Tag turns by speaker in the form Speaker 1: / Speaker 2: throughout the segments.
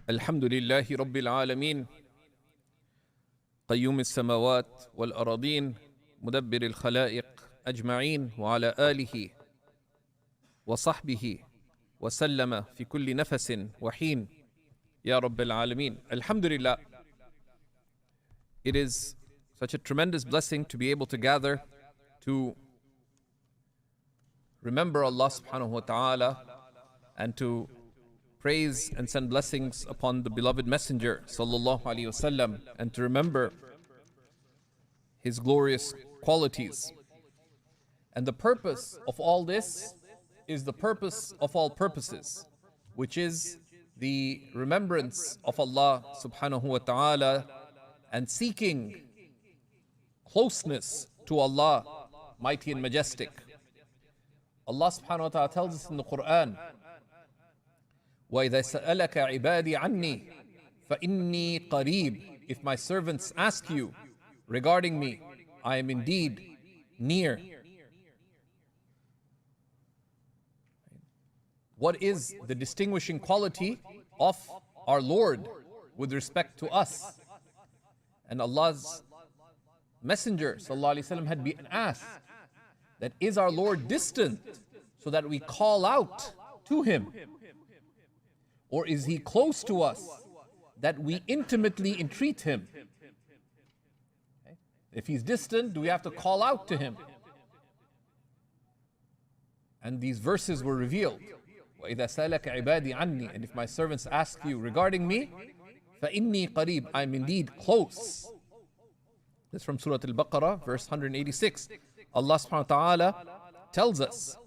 Speaker 1: الحمد لله رب العالمين قيوم السماوات والأراضين مدبر الخلائق أجمعين وعلى آله وصحبه وسلم في كل نفس وحين يا رب العالمين. Alhamdulillah, it is such a tremendous blessing to be able to gather to remember Allah subhanahu wa ta'ala and to praise and send blessings upon the beloved Messenger sallallahu alaihi wasallam and to remember his glorious qualities. And the purpose of all this is the purpose of all purposes, which is the remembrance of Allah subhanahu wa ta'ala and seeking closeness to Allah, mighty and majestic. Allah subhanahu wa ta'ala tells us in the Quran, وَإِذَا سَأَلَكَ عِبَادِي عَنِّي فَإِنِّي قَرِيبٌ. If my servants ask you regarding me, I am indeed near. What is the distinguishing quality of our Lord with respect to us? And Allah's Messenger sallallahu alaihi wasallam had been asked that, is our Lord distant so that we call out to him? Or is he close to us that we intimately entreat him? Okay. If he's distant, do we have to call out to him? And these verses were revealed. وَإِذَا سَأَلَكَ عِبَادِي عَنِّي. And if my servants ask you regarding me, فَإِنِّي قَرِيبٌ. I am indeed close. This is from Surah Al-Baqarah, verse 186. Allah subhanahu wa ta'ala tells us,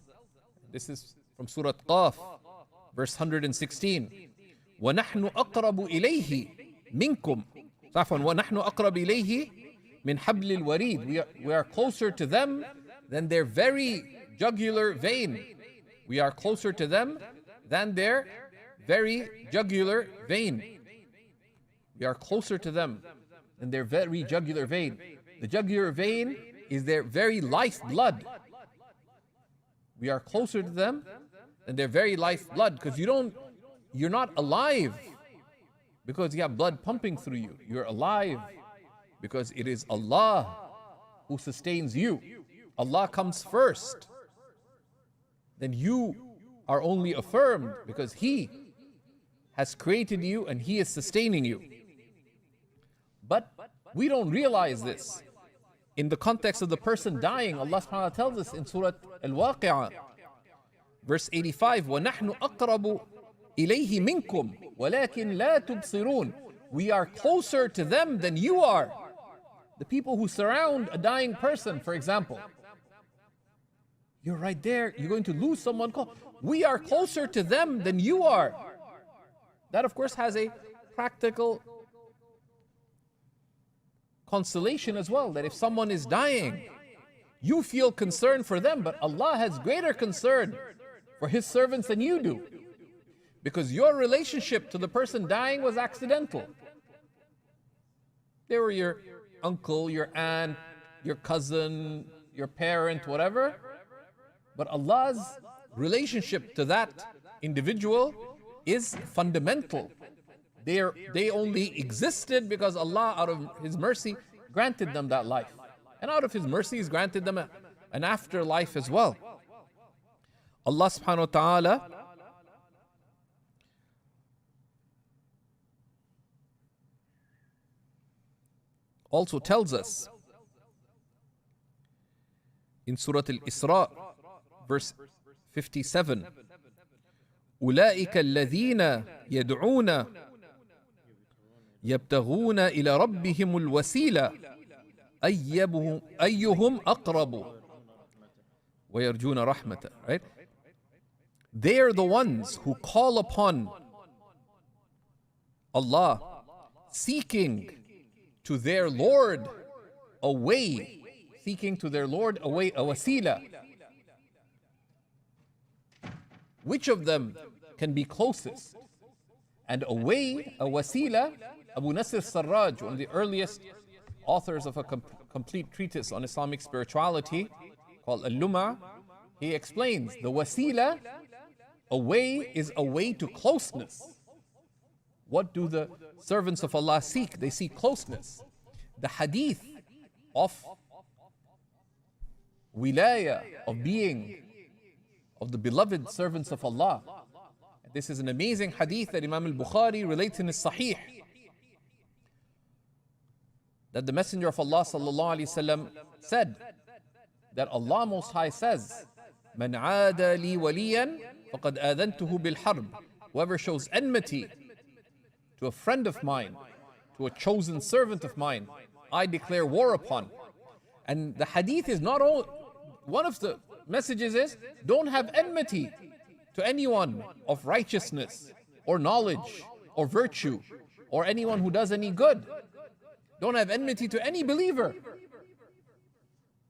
Speaker 1: this is from Surah Qaf, verse 116. وَنَحْنُ أَقْرَبُ إِلَيْهِ مِنْكُمْ. وَنَحْنُ أَقْرَبُ إِلَيْهِ مِنْ حَبْلِ الْوَرِيدِ. We are closer to them than their very jugular vein. We are closer to them than their very jugular vein. We are closer to them than their very jugular vein. The jugular vein is their very lifeblood. We are closer to them than their very lifeblood, because you're not alive because you have blood pumping through you. You're alive because it is Allah who sustains you. Allah comes first. Then you are only affirmed because He has created you and He is sustaining you. But we don't realize this. In the context of the person dying, Allah subhanahu wa ta'ala tells us in Surah Al-Waqi'ah, verse 85, وَنَحْنُ أَقْرَبُ إِلَيْهِ مِنْكُمْ وَلَكِنْ لَا تُبْصِرُونَ. We are closer to them than you are. The people who surround a dying person, for example. You're right there, you're going to lose someone close. We are closer to them than you are. That, of course, has a practical consolation as well, that if someone is dying, you feel concern for them, but Allah has greater concern for His servants than you do. Because your relationship to the person dying was accidental. They were your uncle, your aunt, your cousin, your parent, whatever. But Allah's relationship to that individual is fundamental. They only existed because Allah, out of His mercy, granted them that life. And out of His mercy, He's granted them an afterlife as well. Allah subhanahu wa ta'ala also tells us in Surah Al-Isra, verse 57, أولئك الذين يدعون يبتغون إلى ربهم الوسيلة أيهم أقرب ويرجون رحمته. Right? They are the ones who call upon Allah, seeking to their Lord a way, seeking to their Lord a way, a wasila. Which of them can be closest? And a way, a wasila, Abu Nasr Sarraj, one of the earliest authors of a complete treatise on Islamic spirituality called Al-Lum'a, he explains the wasila, a way is a way to closeness. What do the servants of Allah seek? They seek closeness. The hadith of wilaya, of being, of the beloved servants of Allah. This is an amazing hadith that Imam al-Bukhari relates in his Sahih. That the Messenger of Allah sallallahu alaihi wasallam said that Allah Most High says, "Man aada li waliyan faqad aadhantuhu bil harb." Whoever shows enmity to a friend of mine, to a chosen servant of mine, I declare war upon. And the hadith is not all, one of the messages is, don't have enmity to anyone of righteousness or knowledge or virtue or anyone who does any good. Don't have enmity to any believer.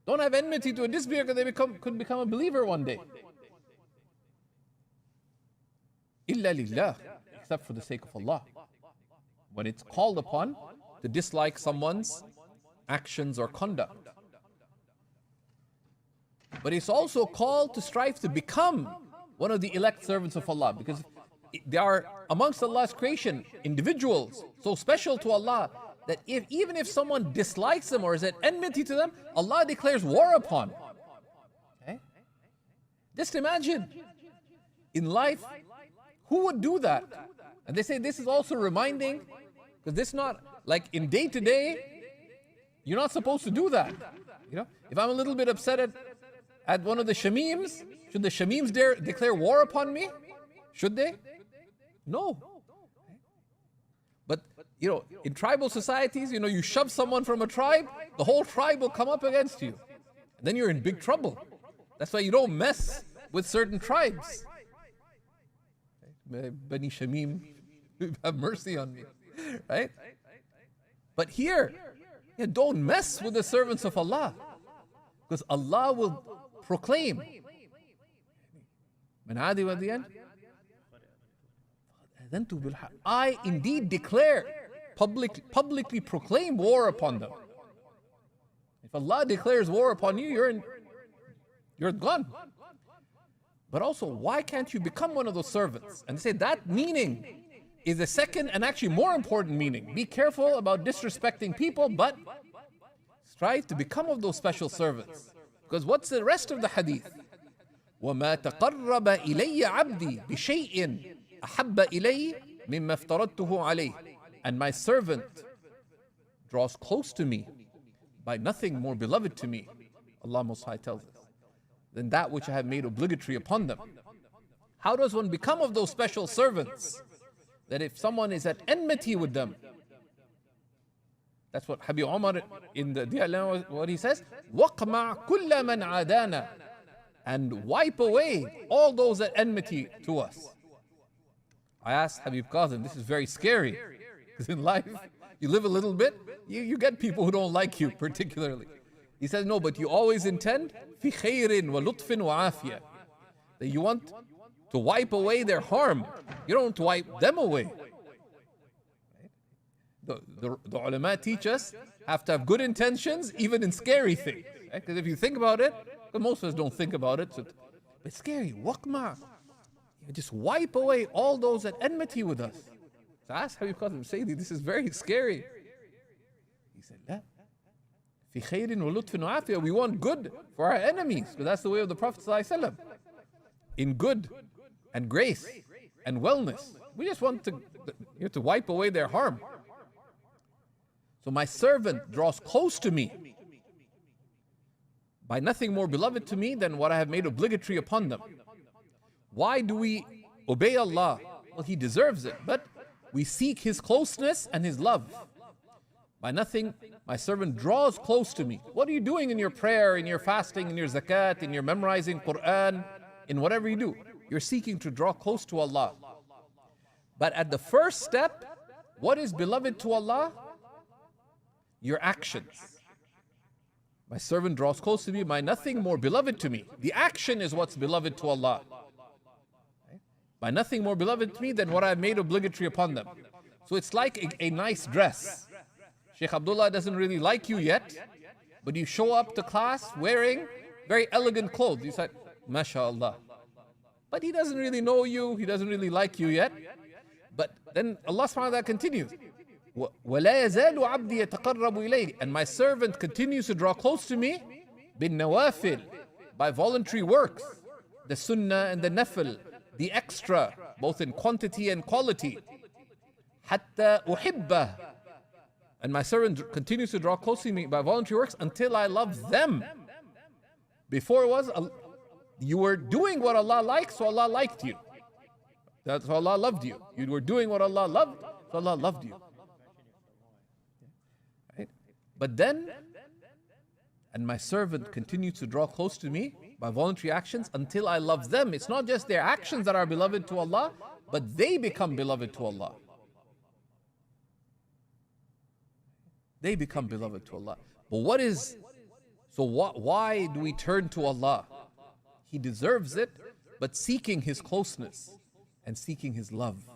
Speaker 1: Don't have enmity to a disbeliever because they could become a believer one day. Illa lillah, except for the sake of Allah. When it's called upon to dislike someone's actions or conduct. But it's also called to strive to become one of the elect servants of Allah, because they are amongst Allah's creation, individuals so special to Allah that even if someone dislikes them or is at enmity to them, Allah declares war upon. Okay? Just imagine, in life, who would do that? And they say this is also reminding, because this is not, like in day to day, you're not supposed to do that. You know, if I'm a little bit upset at one of the Shameems, should the Shameems dare declare war upon me? Should they? No. But, you know, in tribal societies, you know, you shove someone from a tribe, the whole tribe will come up against you. And then you're in big trouble. That's why you don't mess with certain tribes. May Bani Shameem have mercy on me, right? But here, don't mess with the servants of Allah, because Allah will proclaim. At the end, I indeed declare, publicly proclaim war upon them. If Allah declares war upon you, you're gone. But also, why can't you become one of those servants? And they say that meaning is the second and actually more important meaning. Be careful about disrespecting people, but strive to become of those special servants. Because what's the rest of the hadith? وَمَا تَقَرَّبَ إِلَيَّ عَبْدِي بِشَيْءٍ أَحَبَّ إِلَيَّ مِمَّا افْتَرَضْتُهُ عَلَيْهِ. And my servant draws close to me by nothing more beloved to me, Allah Most High tells us, than that which I have made obligatory upon them. How does one become of those special servants? That if someone is at enmity with them, that's what Habib Umar in the Dialama, what he says, وَقْمَعْ كُلَّ مَنْ عَادَانَا, and wipe away all those at enmity to us. I asked Habib Qasim, this is very scary, because in life, you live a little bit, you get people who don't like you particularly. He says, no, but you always intend في خير ولطف وعافية, that you want to wipe away their harm. You don't want to wipe them away. The ulama teach us have to have good intentions even in scary things. Because if you think about it, but most of us don't think about it, so it's scary. Waqma. Just wipe away all those at enmity with us. So I asked Habib Qasim, Sayyidi, this is very scary. He said, La. في خير ولطف وعافية. We want good for our enemies, because that's the way of the Prophet ﷺ. In good and grace and wellness. We just want to wipe away their harm. So my servant draws close to me by nothing more beloved to me than what I have made obligatory upon them. Why do we obey Allah? Well, He deserves it, but we seek His closeness and His love. By nothing, my servant draws close to me. What are you doing in your prayer, in your fasting, in your zakat, in your memorizing Quran, in whatever you do? You're seeking to draw close to Allah. But at the first step, what is beloved to Allah? Your actions. My servant draws close to me by nothing more beloved to me. The action is what's beloved to Allah. By nothing more beloved to me than what I have made obligatory upon them. So it's like a nice dress. Sheikh Abdullah doesn't really like you yet, but you show up to class wearing very elegant clothes. You say, MashaAllah. But he doesn't really know you, he doesn't really like you yet. But then Allah subhanahu wa ta'ala continues. وَلَا يَزَالُ عَبْدِي يَتَقَرَّبُ إِلَيْهِ. And my servant continues to draw close to me بِالنَّوَافِلِ, by voluntary works, the sunnah and the nafil, the extra, both in quantity and quality. حَتَّى أُحِبَّهُ. And my servant continues to draw close to me by voluntary works until I love them. Before it was, you were doing what Allah liked, so Allah liked you. That's why Allah loved you. You were doing what Allah loved, so Allah loved you. Right? But then, and my servant continues to draw close to me by voluntary actions until I love them. It's not just their actions that are beloved to Allah, but they become beloved to Allah. They become beloved to Allah. But why do we turn to Allah? He deserves it, but seeking His closeness and seeking His love.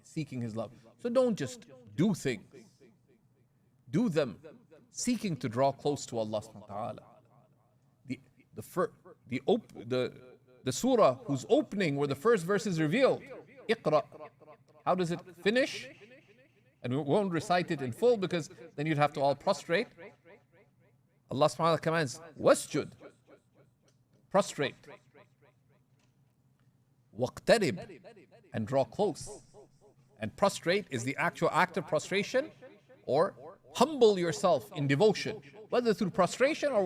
Speaker 1: Seeking His love. So don't just do things. Do them seeking to draw close to Allah subhanahu wa ta'ala. The surah whose opening where the first verse is revealed, Iqra. How does it finish? And we won't recite it in full because then you'd have to all prostrate. Allah subhanahu wa ta'ala commands, wasjud, prostrate. Waqtarib, and draw close. And prostrate is the actual act of prostration, or humble yourself in devotion, whether through prostration or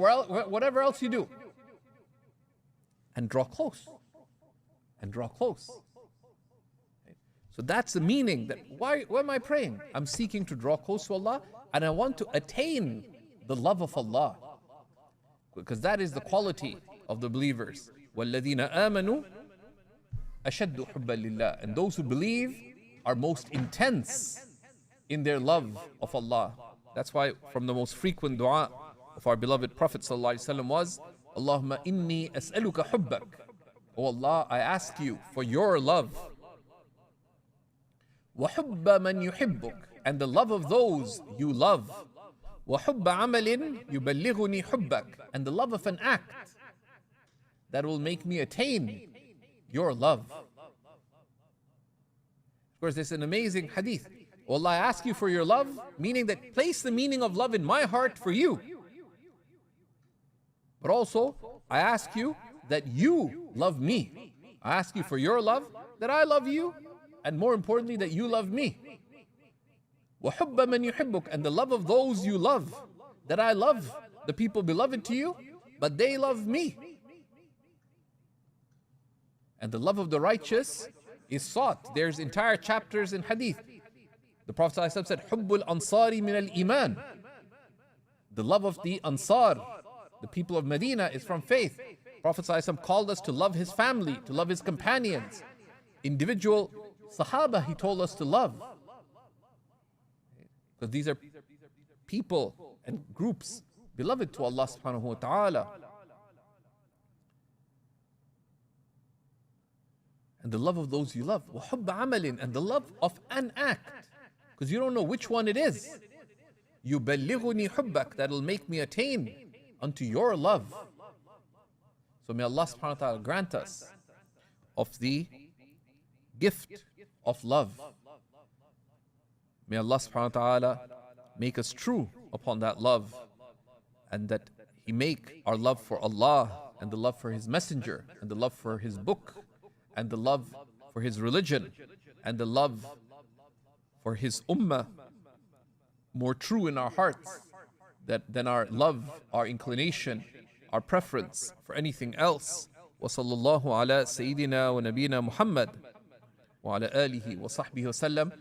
Speaker 1: whatever else you do. And draw close. And draw close. So that's the meaning that why am I praying? I'm seeking to draw close to Allah and I want to attain the love of Allah. Because that is the quality of the believers. وَالَّذِينَ آمَنُوا أَشَدُّ حُبًّا لِلَّهِ. And those who believe are most intense in their love of Allah. That's why from the most frequent dua of our beloved Prophet ﷺ was, Allahumma inni as'aluka hubbak. Oh Allah, I ask you for your love. وَحُبَّ مَنْ يُحِبُّكَ. And the love of those you love. وَحُبَّ عَمَلٍ يُبَلِّغُنِي حُبَّكَ. And the love of an act that will make me attain your love. Of course, there's an amazing hadith. Oh Allah, I ask you for your love, meaning that place the meaning of love in my heart for you. But also, I ask you that you love me. I ask you for your love, that I love you, and more importantly, that you love me. وَحُبَّ مَنْ يُحِبُّكَ. And the love of those you love, that I love the people beloved to you, but they love me. And the love of the righteous is sought. There's entire chapters in hadith. The Prophet ﷺ said, حُبُّ الْأَنصَارِ مِنَ الْإِيمَانِ. The love of the Ansar, the people of Medina, is from faith. Prophet ﷺ called us to love his family, to love his companions. Individual Sahaba, he told us to love. Because these are people and groups beloved to Allah subhanahu wa ta'ala. And the love of those you love. وَحُبَّ عَمَلٍ. And the love of an act. Because you don't know which one it is. يُبَلِّغُنِي حُبَّكَ. That will make me attain unto your love. So may Allah subhanahu wa ta'ala grant us of the gift of love. May Allah subhanahu wa ta'ala make us true upon that love, and that He make our love for Allah and the love for His messenger and the love for His book and the love for His religion and the love for His ummah more true in our hearts than our love, our inclination, our preference for anything else. وصلى الله على سيدنا ونبينا محمد وعلى آله وصحبه وسلم.